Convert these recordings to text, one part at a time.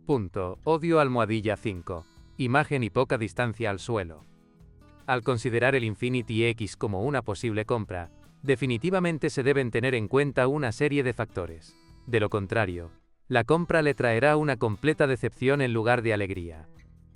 Odio almohadilla 5. Imagen y poca distancia al suelo. Al considerar el Infiniti X como una posible compra, definitivamente se deben tener en cuenta una serie de factores. De lo contrario, la compra le traerá una completa decepción en lugar de alegría.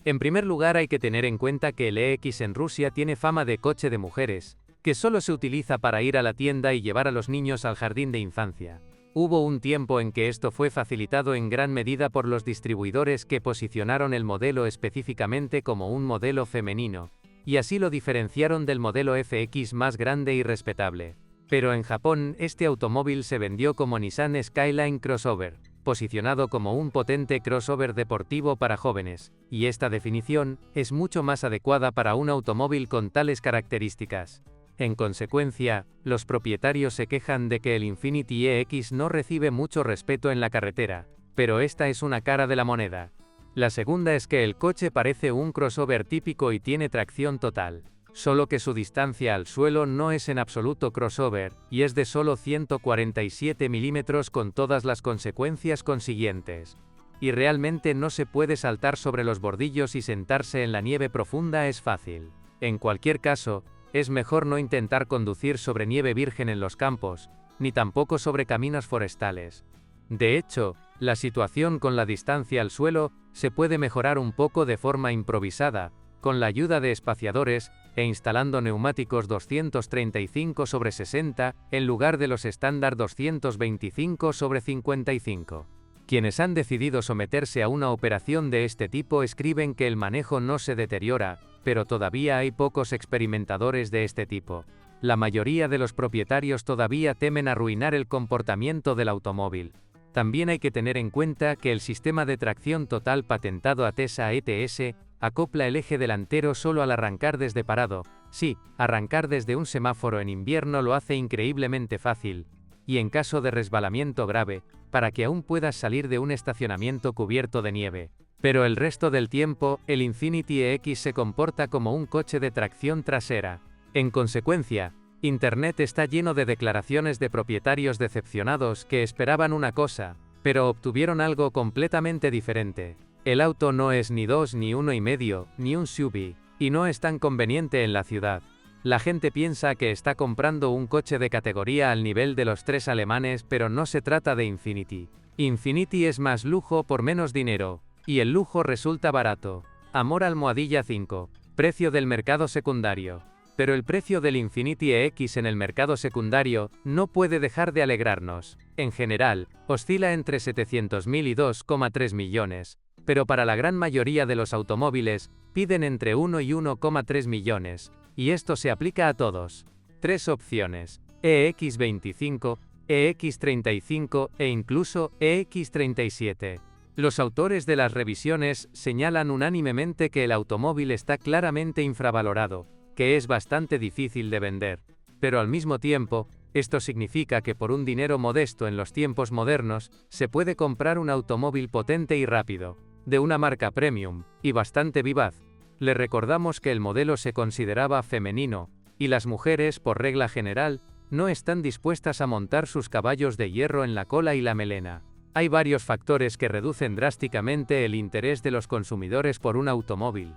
En primer lugar, hay que tener en cuenta que el EX en Rusia tiene fama de coche de mujeres, que solo se utiliza para ir a la tienda y llevar a los niños al jardín de infancia. Hubo un tiempo en que esto fue facilitado en gran medida por los distribuidores que posicionaron el modelo específicamente como un modelo femenino, y así lo diferenciaron del modelo FX más grande y respetable. Pero en Japón, este automóvil se vendió como Nissan Skyline Crossover, posicionado como un potente crossover deportivo para jóvenes, y esta definición es mucho más adecuada para un automóvil con tales características. En consecuencia, los propietarios se quejan de que el Infiniti EX no recibe mucho respeto en la carretera, pero esta es una cara de la moneda. La segunda es que el coche parece un crossover típico y tiene tracción total, solo que su distancia al suelo no es en absoluto crossover, y es de solo 147 milímetros con todas las consecuencias consiguientes. Y realmente no se puede saltar sobre los bordillos y sentarse en la nieve profunda es fácil. En cualquier caso, es mejor no intentar conducir sobre nieve virgen en los campos, ni tampoco sobre caminos forestales. De hecho, la situación con la distancia al suelo se puede mejorar un poco de forma improvisada, con la ayuda de espaciadores, e instalando neumáticos 235/60, en lugar de los estándar 225/55. Quienes han decidido someterse a una operación de este tipo escriben que el manejo no se deteriora, pero todavía hay pocos experimentadores de este tipo. La mayoría de los propietarios todavía temen arruinar el comportamiento del automóvil. También hay que tener en cuenta que el sistema de tracción total patentado ATESA ETS acopla el eje delantero solo al arrancar desde parado. Sí, arrancar desde un semáforo en invierno lo hace increíblemente fácil, y en caso de resbalamiento grave, para que aún puedas salir de un estacionamiento cubierto de nieve. Pero el resto del tiempo, el Infiniti EX se comporta como un coche de tracción trasera. En consecuencia, Internet está lleno de declaraciones de propietarios decepcionados que esperaban una cosa, pero obtuvieron algo completamente diferente. El auto no es ni 2 ni 1,5, ni un SUV, y no es tan conveniente en la ciudad. La gente piensa que está comprando un coche de categoría al nivel de los 3 alemanes, pero no se trata de Infiniti. Infiniti es más lujo por menos dinero, y el lujo resulta barato. Amor almohadilla 5. Precio del mercado secundario. Pero el precio del Infiniti EX en el mercado secundario no puede dejar de alegrarnos. En general, oscila entre 700.000 y 2,3 millones, pero para la gran mayoría de los automóviles, piden entre 1 y 1,3 millones, y esto se aplica a todos. 3 opciones: EX25, EX35 e incluso EX37. Los autores de las revisiones señalan unánimemente que el automóvil está claramente infravalorado, que es bastante difícil de vender. Pero al mismo tiempo, esto significa que por un dinero modesto en los tiempos modernos, se puede comprar un automóvil potente y rápido, de una marca premium, y bastante vivaz. Le recordamos que el modelo se consideraba femenino, y las mujeres, por regla general, no están dispuestas a montar sus caballos de hierro en la cola y la melena. Hay varios factores que reducen drásticamente el interés de los consumidores por un automóvil.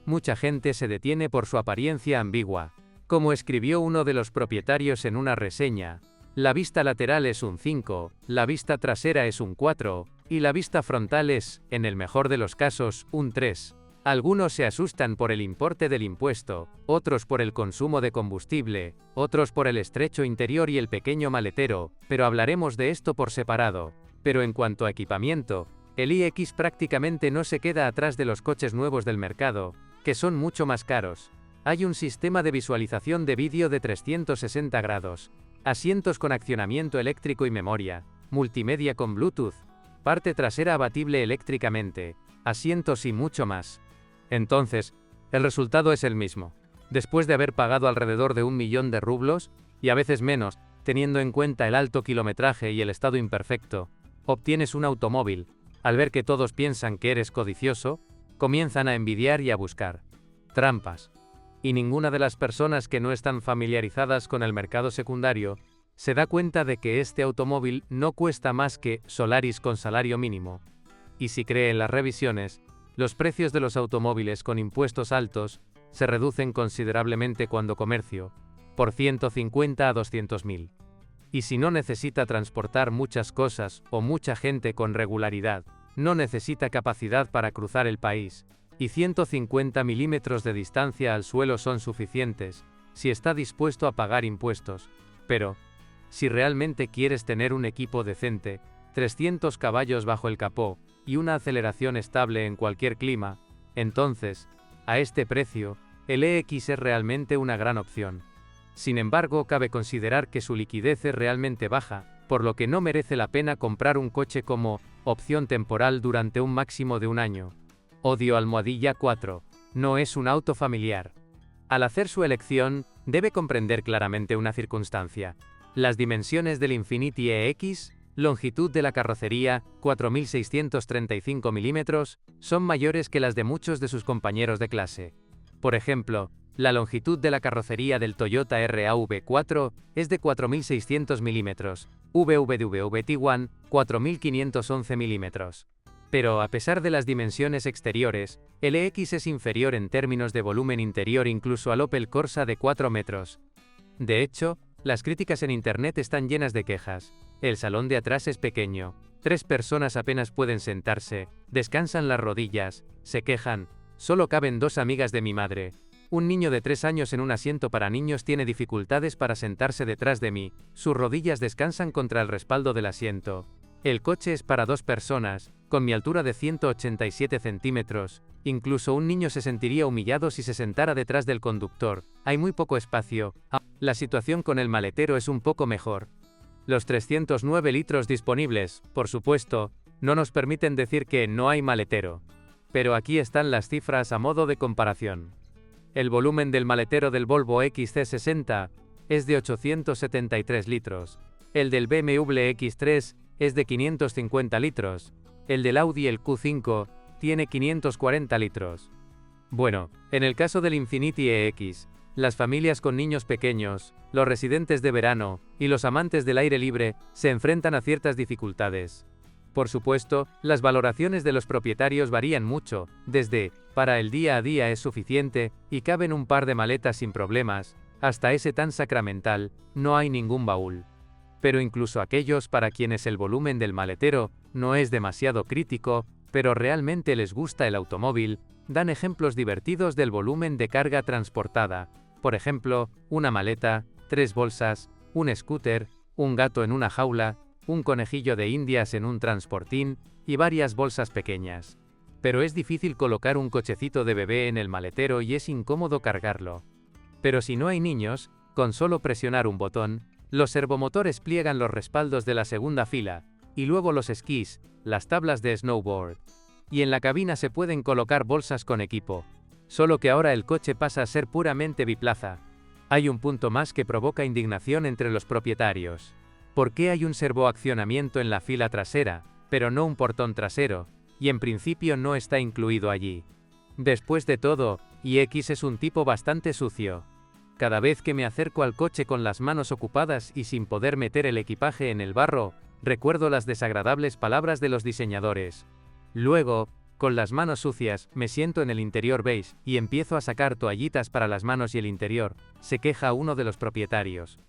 Mucha gente se detiene por su apariencia ambigua. Como escribió uno de los propietarios en una reseña, la vista lateral es un 5, la vista trasera es un 4, y la vista frontal es, en el mejor de los casos, un 3. Algunos se asustan por el importe del impuesto, otros por el consumo de combustible, otros por el estrecho interior y el pequeño maletero, pero hablaremos de esto por separado. Pero en cuanto a equipamiento, el iX prácticamente no se queda atrás de los coches nuevos del mercado, que son mucho más caros. Hay un sistema de visualización de vídeo de 360 grados, asientos con accionamiento eléctrico y memoria, multimedia con Bluetooth, parte trasera abatible eléctricamente, asientos y mucho más. Entonces, el resultado es el mismo. Después de haber pagado alrededor de 1 millón de rublos, y a veces menos, teniendo en cuenta el alto kilometraje y el estado imperfecto, obtienes un automóvil. Al ver que todos piensan que eres codicioso, comienzan a envidiar y a buscar trampas. Y ninguna de las personas que no están familiarizadas con el mercado secundario se da cuenta de que este automóvil no cuesta más que Solaris con salario mínimo. y si cree en las revisiones, los precios de los automóviles con impuestos altos se reducen considerablemente cuando comercio, por 150 a 200.000. Y si no necesita transportar muchas cosas o mucha gente con regularidad, no necesita capacidad para cruzar el país, y 150 milímetros de distancia al suelo son suficientes, si está dispuesto a pagar impuestos. Pero, si realmente quieres tener un equipo decente, 300 caballos bajo el capó, y una aceleración estable en cualquier clima, entonces, a este precio, el EX es realmente una gran opción. Sin embargo, cabe considerar que su liquidez es realmente baja, por lo que no merece la pena comprar un coche como opción temporal durante un máximo de un año. Odio almohadilla 4. No es un auto familiar. Al hacer su elección, debe comprender claramente una circunstancia. Las dimensiones del Infiniti EX, longitud de la carrocería, 4.635 milímetros, son mayores que las de muchos de sus compañeros de clase. Por ejemplo, la longitud de la carrocería del Toyota RAV4 es de 4.600 milímetros, VW Tiguan, 4.511 milímetros. Pero a pesar de las dimensiones exteriores, el EX es inferior en términos de volumen interior incluso al Opel Corsa de 4 metros. De hecho, las críticas en internet están llenas de quejas. El salón de atrás es pequeño, 3 personas apenas pueden sentarse, descansan las rodillas, se quejan, solo caben 2 amigas de mi madre. Un niño de 3 años en un asiento para niños tiene dificultades para sentarse detrás de mí, sus rodillas descansan contra el respaldo del asiento. El coche es para 2 personas, con mi altura de 187 centímetros, incluso un niño se sentiría humillado si se sentara detrás del conductor, hay muy poco espacio. La situación con el maletero es un poco mejor. Los 309 litros disponibles, por supuesto, no nos permiten decir que no hay maletero. Pero aquí están las cifras a modo de comparación. El volumen del maletero del Volvo XC60 es de 873 litros, el del BMW X3 es de 550 litros, el del Audi el Q5 tiene 540 litros. Bueno, en el caso del Infiniti EX, las familias con niños pequeños, los residentes de verano y los amantes del aire libre se enfrentan a ciertas dificultades. Por supuesto, las valoraciones de los propietarios varían mucho, desde para el día a día es suficiente y caben un par de maletas sin problemas, hasta ese tan sacramental, no hay ningún baúl. Pero incluso aquellos para quienes el volumen del maletero no es demasiado crítico, pero realmente les gusta el automóvil, dan ejemplos divertidos del volumen de carga transportada. Por ejemplo, una maleta, 3 bolsas, un scooter, un gato en una jaula, un conejillo de Indias en un transportín y varias bolsas pequeñas. Pero es difícil colocar un cochecito de bebé en el maletero y es incómodo cargarlo. Pero si no hay niños, con solo presionar un botón, los servomotores pliegan los respaldos de la segunda fila, y luego los esquís, las tablas de snowboard. Y en la cabina se pueden colocar bolsas con equipo. Solo que ahora el coche pasa a ser puramente biplaza. Hay un punto más que provoca indignación entre los propietarios. ¿Por qué hay un servoaccionamiento en la fila trasera, pero no un portón trasero, y en principio no está incluido allí? Después de todo, EX es un tipo bastante sucio. Cada vez que me acerco al coche con las manos ocupadas y sin poder meter el equipaje en el barro, recuerdo las desagradables palabras de los diseñadores. Luego, con las manos sucias, me siento en el interior beige y empiezo a sacar toallitas para las manos y el interior, se queja uno de los propietarios.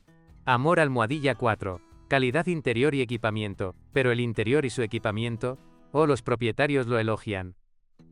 Amor almohadilla 4. Calidad interior y equipamiento, pero el interior y su equipamiento, los propietarios lo elogian.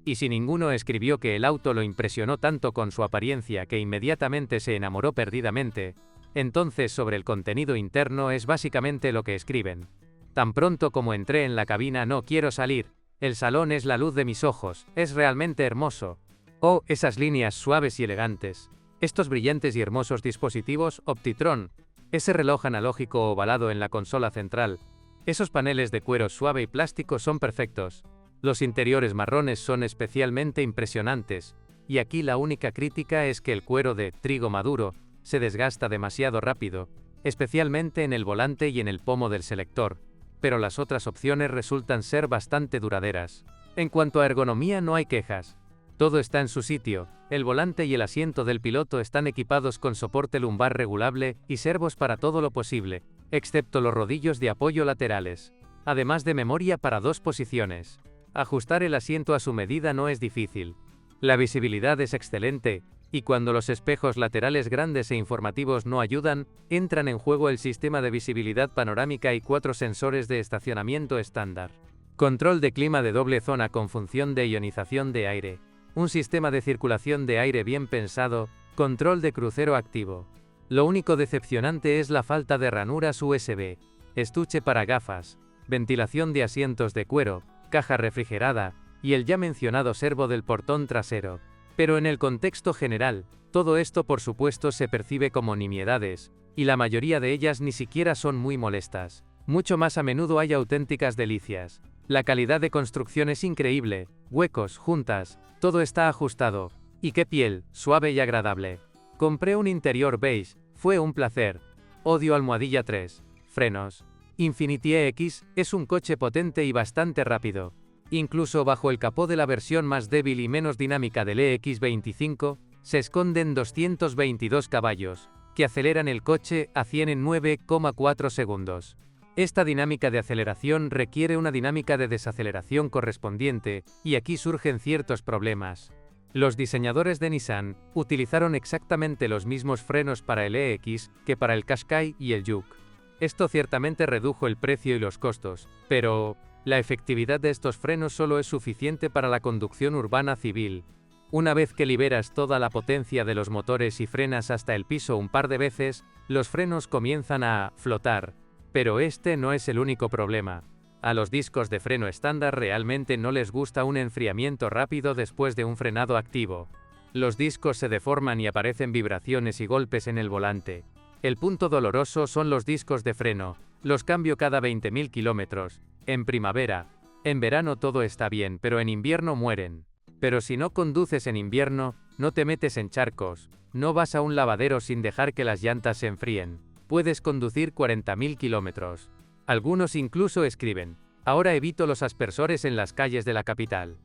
Y si ninguno escribió que el auto lo impresionó tanto con su apariencia que inmediatamente se enamoró perdidamente, entonces sobre el contenido interno es básicamente lo que escriben. Tan pronto como entré en la cabina no quiero salir, el salón es la luz de mis ojos, es realmente hermoso. Oh, esas líneas suaves y elegantes. Estos brillantes y hermosos dispositivos Optitron. Ese reloj analógico ovalado en la consola central. Esos paneles de cuero suave y plástico son perfectos. Los interiores marrones son especialmente impresionantes. Y aquí la única crítica es que el cuero de trigo maduro se desgasta demasiado rápido, especialmente en el volante y en el pomo del selector. Pero las otras opciones resultan ser bastante duraderas. En cuanto a ergonomía no hay quejas. Todo está en su sitio, el volante y el asiento del piloto están equipados con soporte lumbar regulable y servos para todo lo posible, excepto los rodillos de apoyo laterales, además de memoria para 2 posiciones. Ajustar el asiento a su medida no es difícil. La visibilidad es excelente, y cuando los espejos laterales grandes e informativos no ayudan, entran en juego el sistema de visibilidad panorámica y 4 sensores de estacionamiento estándar. Control de clima de doble zona con función de ionización de aire. Un sistema de circulación de aire bien pensado, control de crucero activo. Lo único decepcionante es la falta de ranuras USB, estuche para gafas, ventilación de asientos de cuero, caja refrigerada, y el ya mencionado servo del portón trasero. Pero en el contexto general, todo esto por supuesto se percibe como nimiedades, y la mayoría de ellas ni siquiera son muy molestas. Mucho más a menudo hay auténticas delicias. La calidad de construcción es increíble, huecos, juntas, todo está ajustado. Y qué piel, suave y agradable. Compré un interior beige, fue un placer. Odio Almohadilla 3. Frenos. Infiniti EX es un coche potente y bastante rápido. Incluso bajo el capó de la versión más débil y menos dinámica del EX25, se esconden 222 caballos, que aceleran el coche a 100 en 9,4 segundos. Esta dinámica de aceleración requiere una dinámica de desaceleración correspondiente, y aquí surgen ciertos problemas. Los diseñadores de Nissan utilizaron exactamente los mismos frenos para el EX que para el Qashqai y el Juke. Esto ciertamente redujo el precio y los costos, pero la efectividad de estos frenos solo es suficiente para la conducción urbana civil. Una vez que liberas toda la potencia de los motores y frenas hasta el piso un par de veces, los frenos comienzan a flotar. Pero este no es el único problema. A los discos de freno estándar realmente no les gusta un enfriamiento rápido después de un frenado activo. Los discos se deforman y aparecen vibraciones y golpes en el volante. El punto doloroso son los discos de freno, los cambio cada 20.000 kilómetros. En primavera. En verano todo está bien, pero en invierno mueren. Pero si no conduces en invierno, no te metes en charcos, no vas a un lavadero sin dejar que las llantas se enfríen. Puedes conducir 40.000 kilómetros. Algunos incluso escriben: ahora evito los aspersores en las calles de la capital.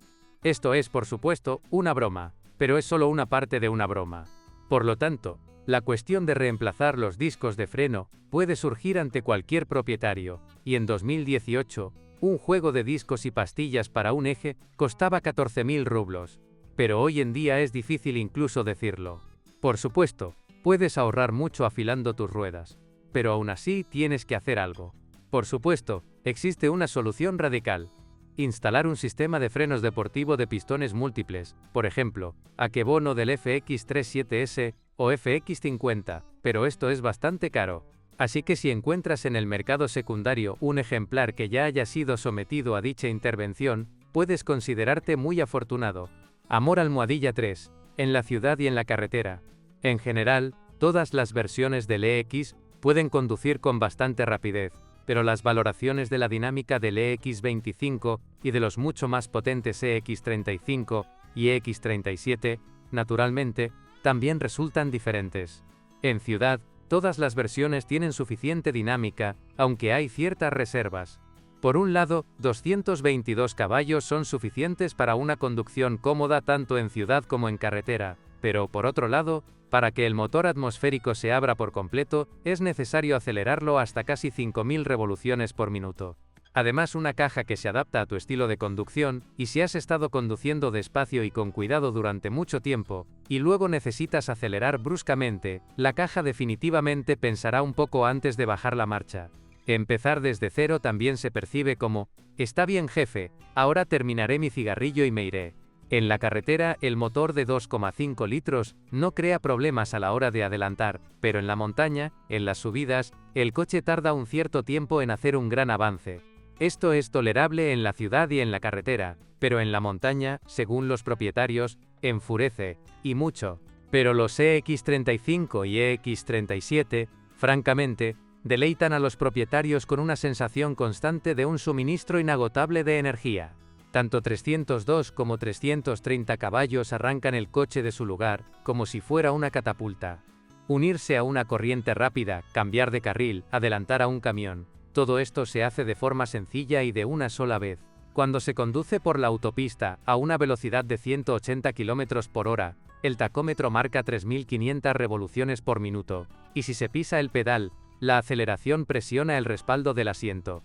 Esto es, por supuesto, una broma, pero es solo una parte de una broma. Por lo tanto, la cuestión de reemplazar los discos de freno puede surgir ante cualquier propietario, y en 2018, un juego de discos y pastillas para un eje costaba 14.000 rublos. Pero hoy en día es difícil incluso decirlo. Por supuesto, puedes ahorrar mucho afilando tus ruedas, pero aún así tienes que hacer algo. Por supuesto, existe una solución radical. Instalar un sistema de frenos deportivo de pistones múltiples, por ejemplo, Akebono del FX37S o FX50, pero esto es bastante caro. Así que si encuentras en el mercado secundario un ejemplar que ya haya sido sometido a dicha intervención, puedes considerarte muy afortunado. Amor Almohadilla 3, en la ciudad y en la carretera. En general, todas las versiones del EX pueden conducir con bastante rapidez, pero las valoraciones de la dinámica del EX25 y de los mucho más potentes EX35 y EX37, naturalmente, también resultan diferentes. En ciudad, todas las versiones tienen suficiente dinámica, aunque hay ciertas reservas. Por un lado, 222 caballos son suficientes para una conducción cómoda tanto en ciudad como en carretera, pero por otro lado, para que el motor atmosférico se abra por completo, es necesario acelerarlo hasta casi 5.000 revoluciones por minuto. Además, una caja que se adapta a tu estilo de conducción, y si has estado conduciendo despacio y con cuidado durante mucho tiempo, y luego necesitas acelerar bruscamente, la caja definitivamente pensará un poco antes de bajar la marcha. Empezar desde cero también se percibe como: está bien jefe, ahora terminaré mi cigarrillo y me iré. En la carretera, el motor de 2,5 litros no crea problemas a la hora de adelantar, pero en la montaña, en las subidas, el coche tarda un cierto tiempo en hacer un gran avance. Esto es tolerable en la ciudad y en la carretera, pero en la montaña, según los propietarios, enfurece, y mucho. Pero los EX35 y EX37, francamente, deleitan a los propietarios con una sensación constante de un suministro inagotable de energía. Tanto 302 como 330 caballos arrancan el coche de su lugar, como si fuera una catapulta. Unirse a una corriente rápida, cambiar de carril, adelantar a un camión. Todo esto se hace de forma sencilla y de una sola vez. Cuando se conduce por la autopista, a una velocidad de 180 km por hora, el tacómetro marca 3.500 revoluciones por minuto, y si se pisa el pedal, la aceleración presiona el respaldo del asiento.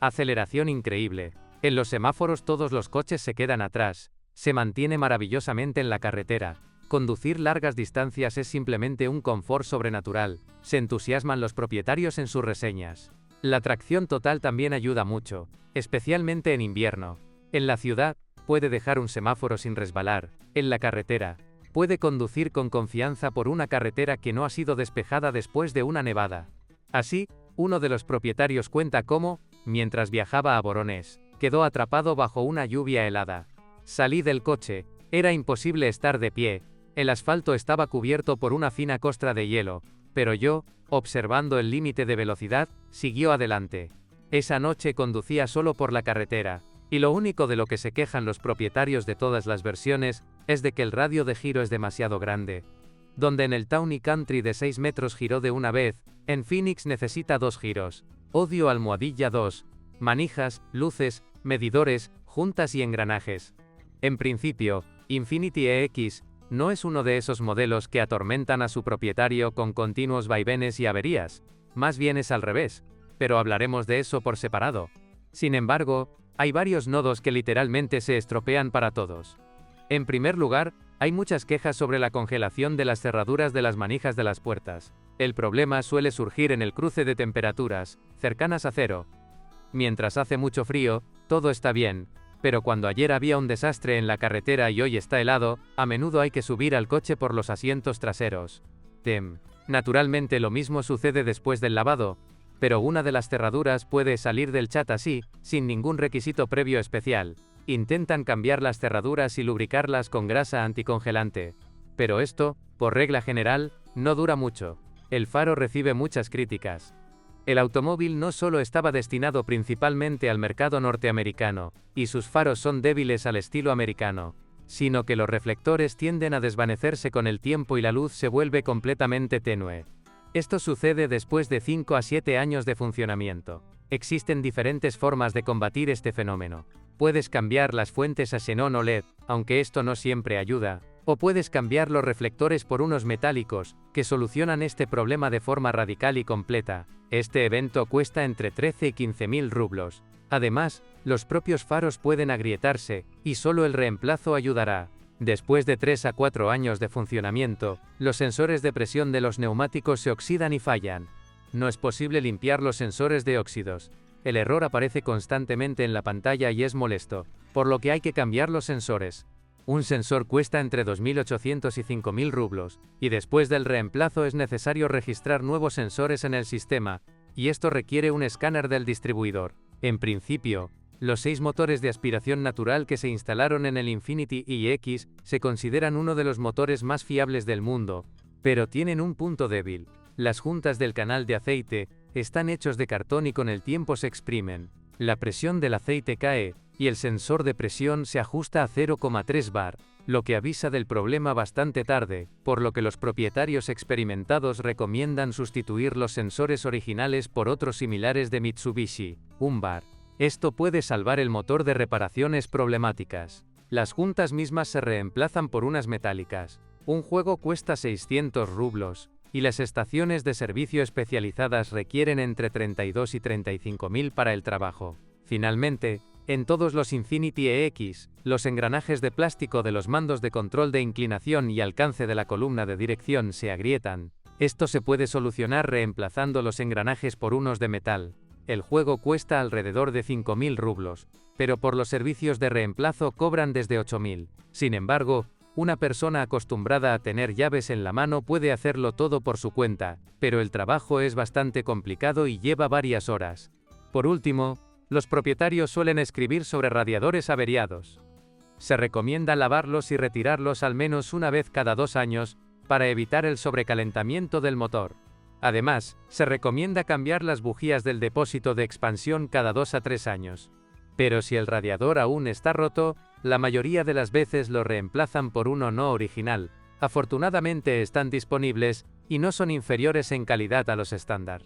Aceleración increíble. En los semáforos todos los coches se quedan atrás. Se mantiene maravillosamente en la carretera. Conducir largas distancias es simplemente un confort sobrenatural. Se entusiasman los propietarios en sus reseñas. La tracción total también ayuda mucho, especialmente en invierno. En la ciudad, puede dejar un semáforo sin resbalar. En la carretera, puede conducir con confianza por una carretera que no ha sido despejada después de una nevada. Así, uno de los propietarios cuenta cómo, mientras viajaba a Voronezh, quedó atrapado bajo una lluvia helada. Salí del coche, era imposible estar de pie, el asfalto estaba cubierto por una fina costra de hielo, pero yo, observando el límite de velocidad, siguió adelante. Esa noche conducía solo por la carretera, y lo único de lo que se quejan los propietarios de todas las versiones, es de que el radio de giro es demasiado grande. Donde en el Town & Country de 6 metros giró de una vez, en Phoenix necesita 2 giros. Odio almohadilla 2. Manijas, luces, medidores, juntas y engranajes. En principio, Infiniti EX no es uno de esos modelos que atormentan a su propietario con continuos vaivenes y averías, más bien es al revés, pero hablaremos de eso por separado. Sin embargo, hay varios nodos que literalmente se estropean para todos. En primer lugar, hay muchas quejas sobre la congelación de las cerraduras de las manijas de las puertas. El problema suele surgir en el cruce de temperaturas, cercanas a cero. Mientras hace mucho frío, todo está bien, pero cuando ayer había un desastre en la carretera y hoy está helado, a menudo hay que subir al coche por los asientos traseros. Naturalmente lo mismo sucede después del lavado, pero una de las cerraduras puede salir del chatasí, sin ningún requisito previo especial. Intentan cambiar las cerraduras y lubricarlas con grasa anticongelante. Pero esto, por regla general, no dura mucho. El faro recibe muchas críticas. El automóvil no solo estaba destinado principalmente al mercado norteamericano, y sus faros son débiles al estilo americano, sino que los reflectores tienden a desvanecerse con el tiempo y la luz se vuelve completamente tenue. Esto sucede después de 5 a 7 años de funcionamiento. Existen diferentes formas de combatir este fenómeno. Puedes cambiar las fuentes a xenón o LED, aunque esto no siempre ayuda, o puedes cambiar los reflectores por unos metálicos, que solucionan este problema de forma radical y completa. Este evento cuesta entre 13 y 15.000 rublos. Además, los propios faros pueden agrietarse, y solo el reemplazo ayudará. Después de 3 a 4 años de funcionamiento, los sensores de presión de los neumáticos se oxidan y fallan. No es posible limpiar los sensores de óxidos. El error aparece constantemente en la pantalla y es molesto, por lo que hay que cambiar los sensores. Un sensor cuesta entre 2.800 y 5.000 rublos, y después del reemplazo es necesario registrar nuevos sensores en el sistema, y esto requiere un escáner del distribuidor. En principio, los 6 motores de aspiración natural que se instalaron en el Infiniti EX se consideran uno de los motores más fiables del mundo, pero tienen un punto débil. Las juntas del canal de aceite están hechos de cartón y con el tiempo se exprimen. La presión del aceite cae, y el sensor de presión se ajusta a 0,3 bar, lo que avisa del problema bastante tarde, por lo que los propietarios experimentados recomiendan sustituir los sensores originales por otros similares de Mitsubishi, 1 bar. Esto puede salvar el motor de reparaciones problemáticas. Las juntas mismas se reemplazan por unas metálicas. Un juego cuesta 600 rublos, y las estaciones de servicio especializadas requieren entre 32 y 35.000 para el trabajo. Finalmente, en todos los Infiniti EX, los engranajes de plástico de los mandos de control de inclinación y alcance de la columna de dirección se agrietan. Esto se puede solucionar reemplazando los engranajes por unos de metal. El juego cuesta alrededor de 5.000 rublos, pero por los servicios de reemplazo cobran desde 8.000. Sin embargo, una persona acostumbrada a tener llaves en la mano puede hacerlo todo por su cuenta, pero el trabajo es bastante complicado y lleva varias horas. Por último, los propietarios suelen escribir sobre radiadores averiados. Se recomienda lavarlos y retirarlos al menos una vez cada 2 años, para evitar el sobrecalentamiento del motor. Además, se recomienda cambiar las bujías del depósito de expansión cada 2 a 3 años. Pero si el radiador aún está roto, la mayoría de las veces lo reemplazan por uno no original. Afortunadamente están disponibles, y no son inferiores en calidad a los estándar.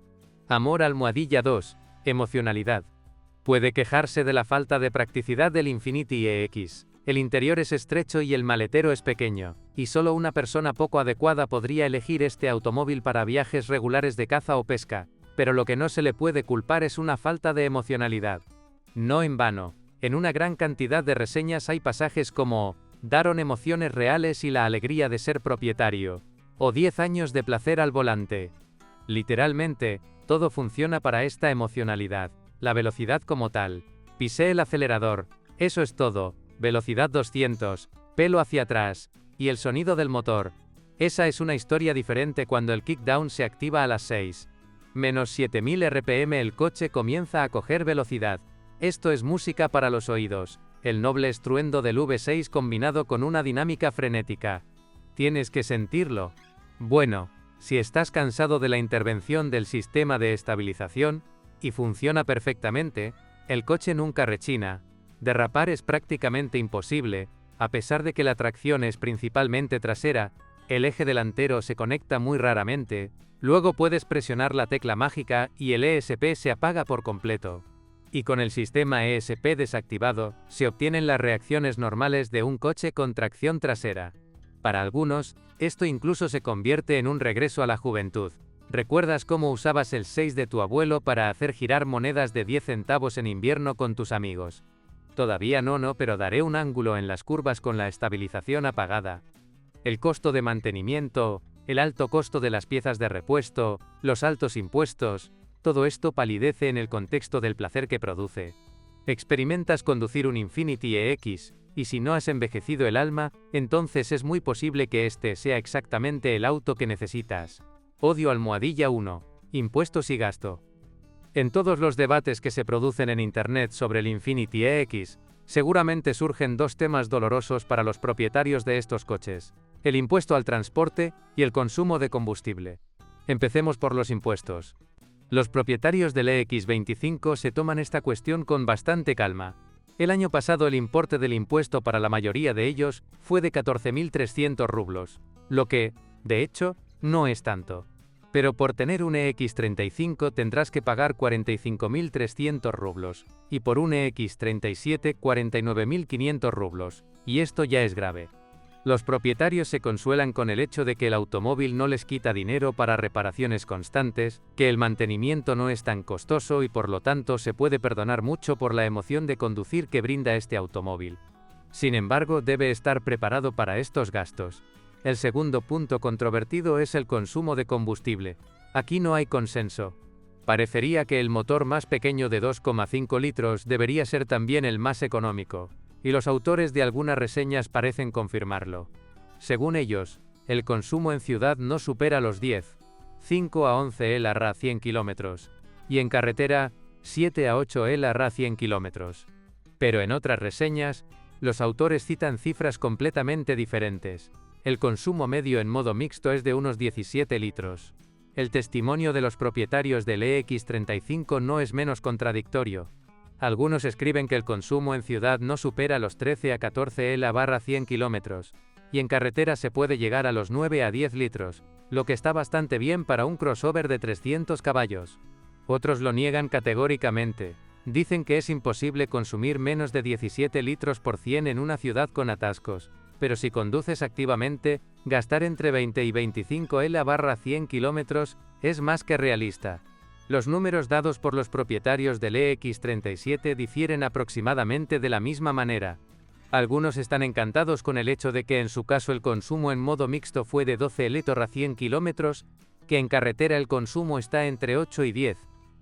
Amor almohadilla 2. Emocionalidad. Puede quejarse de la falta de practicidad del Infiniti EX. El interior es estrecho y el maletero es pequeño, y solo una persona poco adecuada podría elegir este automóvil para viajes regulares de caza o pesca, pero lo que no se le puede culpar es una falta de emocionalidad. No en vano, En una gran cantidad de reseñas hay pasajes como «Daron emociones reales y la alegría de ser propietario», o 10 años de placer al volante. Literalmente, todo funciona para esta emocionalidad. La velocidad como tal. Pisé el acelerador. Eso es todo. Velocidad 200. Pelo hacia atrás. Y el sonido del motor. Esa es una historia diferente cuando el kickdown se activa a las 6. Menos 7000 RPM el coche comienza a coger velocidad. Esto es música para los oídos. El noble estruendo del V6 combinado con una dinámica frenética. Tienes que sentirlo. Bueno, si estás cansado de la intervención del sistema de estabilización, y funciona perfectamente, el coche nunca rechina. Derrapar es prácticamente imposible, a pesar de que la tracción es principalmente trasera, el eje delantero se conecta muy raramente, luego puedes presionar la tecla mágica y el ESP se apaga por completo. Y con el sistema ESP desactivado, se obtienen las reacciones normales de un coche con tracción trasera. Para algunos, esto incluso se convierte en un regreso a la juventud. ¿Recuerdas cómo usabas el 6 de tu abuelo para hacer girar monedas de 10 centavos en invierno con tus amigos? Todavía no, pero daré un ángulo en las curvas con la estabilización apagada. El costo de mantenimiento, el alto costo de las piezas de repuesto, los altos impuestos, todo esto palidece en el contexto del placer que produce. Experimentas conducir un Infiniti EX, y si no has envejecido el alma, entonces es muy posible que este sea exactamente el auto que necesitas. Odio almohadilla 1. Impuestos y gasto. En todos los debates que se producen en Internet sobre el Infiniti EX, seguramente surgen dos temas dolorosos para los propietarios de estos coches: el impuesto al transporte y el consumo de combustible. Empecemos por los impuestos. Los propietarios del EX25 se toman esta cuestión con bastante calma. El año pasado el importe del impuesto para la mayoría de ellos fue de 14.300 rublos, lo que, de hecho, no es tanto. Pero por tener un EX35 tendrás que pagar 45.300 rublos, y por un EX37 49.500 rublos, y esto ya es grave. Los propietarios se consuelan con el hecho de que el automóvil no les quita dinero para reparaciones constantes, que el mantenimiento no es tan costoso y por lo tanto se puede perdonar mucho por la emoción de conducir que brinda este automóvil. Sin embargo, debe estar preparado para estos gastos. El segundo punto controvertido es el consumo de combustible. Aquí no hay consenso. Parecería que el motor más pequeño de 2,5 litros debería ser también el más económico, y los autores de algunas reseñas parecen confirmarlo. Según ellos, el consumo en ciudad no supera los 5 a 11 LR 100 km, y en carretera, 7 a 8 LR 100 km. Pero en otras reseñas, los autores citan cifras completamente diferentes. El consumo medio en modo mixto es de unos 17 litros. El testimonio de los propietarios del EX35 no es menos contradictorio. Algunos escriben que el consumo en ciudad no supera los 13 a 14 LR 100 km, y en carretera se puede llegar a los 9 a 10 litros, lo que está bastante bien para un crossover de 300 caballos. Otros lo niegan categóricamente. Dicen que es imposible consumir menos de 17 litros por 100 en una ciudad con atascos, pero si conduces activamente, gastar entre 20 y 25 LR 100 km es más que realista. Los números dados por los propietarios del EX37 difieren aproximadamente de la misma manera. Algunos están encantados con el hecho de que en su caso el consumo en modo mixto fue de 12 LR 100 km, que en carretera el consumo está entre 8 y 10,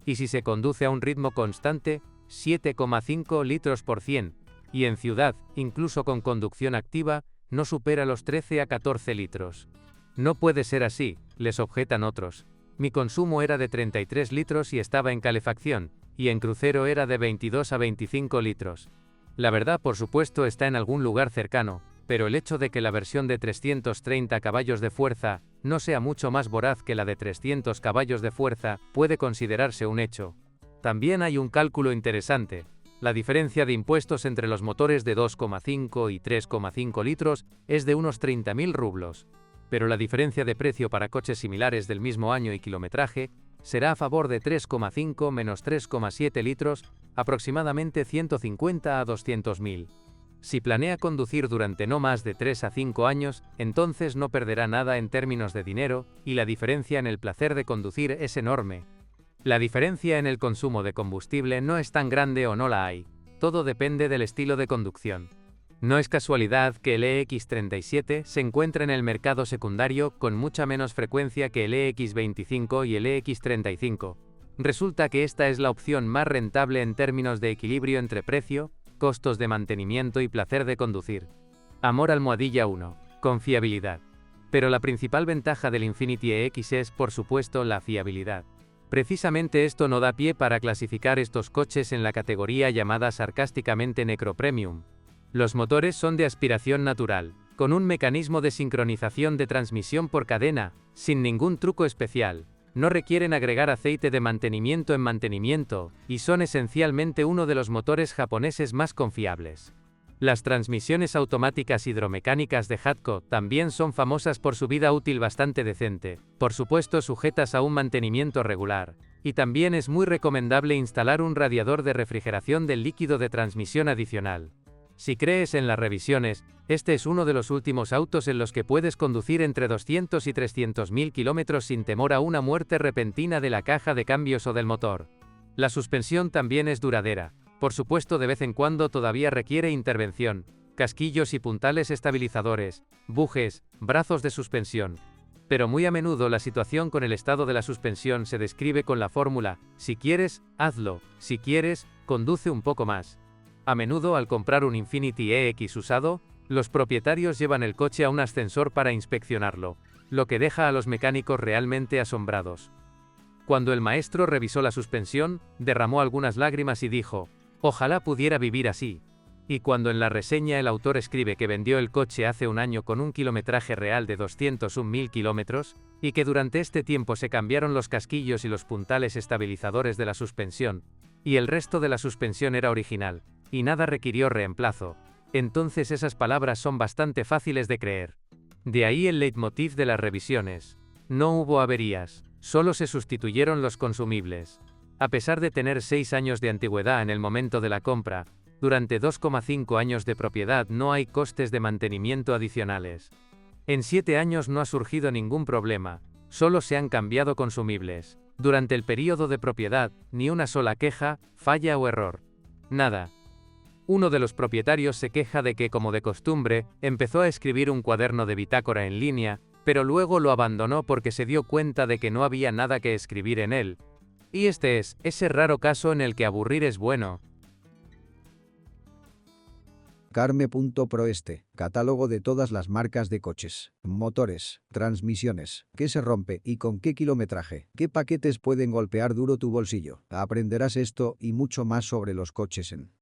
y si se conduce a un ritmo constante, 7,5 litros por 100, y en ciudad, incluso con conducción activa, no supera los 13 a 14 litros. No puede ser así, les objetan otros. Mi consumo era de 33 litros y estaba en calefacción, y en crucero era de 22 a 25 litros. La verdad, por supuesto, está en algún lugar cercano, pero el hecho de que la versión de 330 caballos de fuerza no sea mucho más voraz que la de 300 caballos de fuerza puede considerarse un hecho. También hay un cálculo interesante. La diferencia de impuestos entre los motores de 2,5 y 3,5 litros es de unos 30.000 rublos. Pero la diferencia de precio para coches similares del mismo año y kilometraje será a favor de 3,5 menos 3,7 litros, aproximadamente 150 a 200.000. Si planea conducir durante no más de 3 a 5 años, entonces no perderá nada en términos de dinero, y la diferencia en el placer de conducir es enorme. La diferencia en el consumo de combustible no es tan grande o no la hay. todo depende del estilo de conducción. No es casualidad que el EX37 se encuentre en el mercado secundario con mucha menos frecuencia que el EX25 y el EX35. Resulta que esta es la opción más rentable en términos de equilibrio entre precio, costos de mantenimiento y placer de conducir. Amor almohadilla 1. Confiabilidad. Pero la principal ventaja del Infiniti EX es, por supuesto, la fiabilidad. Precisamente esto no da pie para clasificar estos coches en la categoría llamada sarcásticamente Necro Premium. Los motores son de aspiración natural, con un mecanismo de sincronización de transmisión por cadena, sin ningún truco especial. No requieren agregar aceite de mantenimiento en mantenimiento, y son esencialmente uno de los motores japoneses más confiables. Las transmisiones automáticas hidromecánicas de Hatco también son famosas por su vida útil bastante decente, por supuesto sujetas a un mantenimiento regular, y también es muy recomendable instalar un radiador de refrigeración del líquido de transmisión adicional. Si crees en las revisiones, este es uno de los últimos autos en los que puedes conducir entre 200 y 300.000 kilómetros sin temor a una muerte repentina de la caja de cambios o del motor. La suspensión también es duradera. Por supuesto, de vez en cuando todavía requiere intervención, casquillos y puntales estabilizadores, bujes, brazos de suspensión. Pero muy a menudo la situación con el estado de la suspensión se describe con la fórmula: si quieres, hazlo; si quieres, conduce un poco más. A menudo, al comprar un Infiniti EX usado, los propietarios llevan el coche a un ascensor para inspeccionarlo, lo que deja a los mecánicos realmente asombrados. Cuando el maestro revisó la suspensión, derramó algunas lágrimas y dijo: «Ojalá pudiera vivir así». Y cuando en la reseña el autor escribe que vendió el coche hace un año con un kilometraje real de 201.000 kilómetros, y que durante este tiempo se cambiaron los casquillos y los puntales estabilizadores de la suspensión, y el resto de la suspensión era original, y nada requirió reemplazo, entonces esas palabras son bastante fáciles de creer. De ahí el leitmotiv de las revisiones. No hubo averías, solo se sustituyeron los consumibles. A pesar de tener 6 años de antigüedad en el momento de la compra, durante 2,5 años de propiedad no hay costes de mantenimiento adicionales. En 7 años no ha surgido ningún problema, solo se han cambiado consumibles. Durante el período de propiedad, ni una sola queja, falla o error. Nada. Uno de los propietarios se queja de que, como de costumbre, empezó a escribir un cuaderno de bitácora en línea, pero luego lo abandonó porque se dio cuenta de que no había nada que escribir en él. Y este es ese raro caso en el que aburrir es bueno. Carme.proeste, catálogo de todas las marcas de coches, motores, transmisiones, qué se rompe y con qué kilometraje, qué paquetes pueden golpear duro tu bolsillo. Aprenderás esto y mucho más sobre los coches en